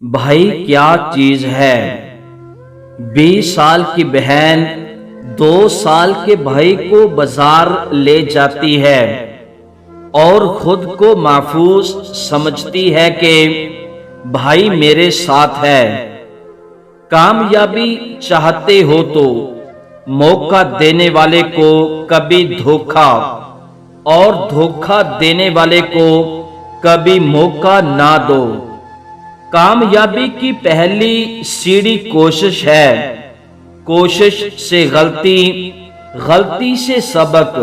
بھائی کیا چیز ہے؟ 20 سال کی بہن 2 سال کے بھائی کو بازار لے جاتی ہے اور خود کو محفوظ سمجھتی ہے کہ بھائی میرے ساتھ ہے۔ کامیابی چاہتے ہو تو موقع دینے والے کو کبھی دھوکا اور دھوکا دینے والے کو کبھی موقع نہ دو۔ کامیابی کی پہلی سیڑھی کوشش ہے، کوشش سے غلطی، غلطی سے سبق،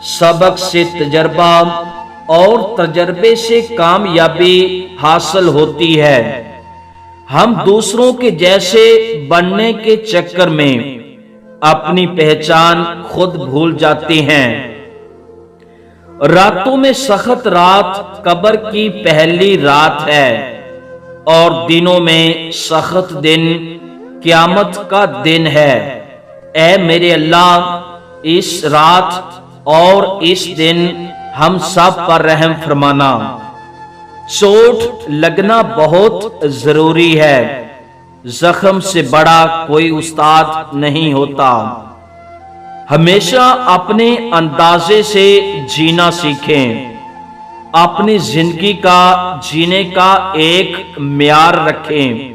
سبق سے تجربہ اور تجربے سے کامیابی حاصل ہوتی ہے۔ ہم دوسروں کے جیسے بننے کے چکر میں اپنی پہچان خود بھول جاتے ہیں۔ راتوں میں سخت رات قبر کی پہلی رات ہے اور دنوں میں سخت دن قیامت کا دن ہے۔ اے میرے اللہ، اس رات اور اس دن ہم سب پر رحم فرمانا۔ چوٹ لگنا بہت ضروری ہے، زخم سے بڑا کوئی استاد نہیں ہوتا۔ ہمیشہ اپنے اندازے سے جینا سیکھیں، اپنی زندگی کا جینے کا ایک معیار رکھیں۔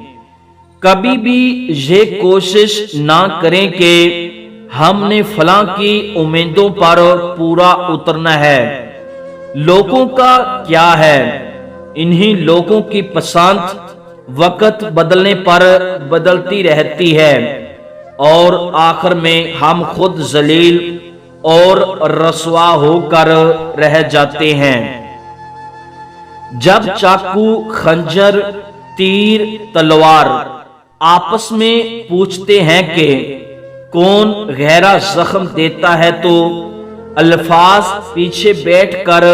کبھی بھی یہ کوشش نہ کریں کہ ہم نے فلاں کی امیدوں پر پورا اترنا ہے۔ لوگوں کا کیا ہے؟ انہی لوگوں کی پسند وقت بدلنے پر بدلتی رہتی ہے اور آخر میں ہم خود ذلیل اور رسوا ہو کر رہ جاتے ہیں۔ جب چاقو، خنجر، تیر، تلوار آپس میں پوچھتے ہیں کہ کون گہرا زخم دیتا ہے تو الفاظ پیچھے بیٹھ کر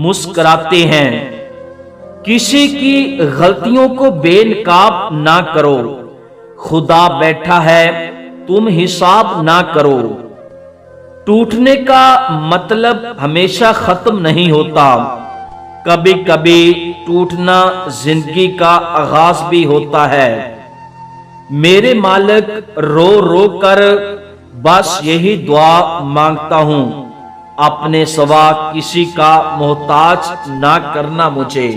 مسکراتے ہیں۔ کسی کی غلطیوں کو بے نقاب نہ کرو، خدا بیٹھا ہے تم حساب نہ کرو۔ ٹوٹنے کا مطلب ہمیشہ ختم نہیں ہوتا، کبھی کبھی ٹوٹنا زندگی کا آغاز بھی ہوتا ہے۔ میرے مالک، رو رو کر بس یہی دعا مانگتا ہوں، اپنے سوا کسی کا محتاج نہ کرنا مجھے۔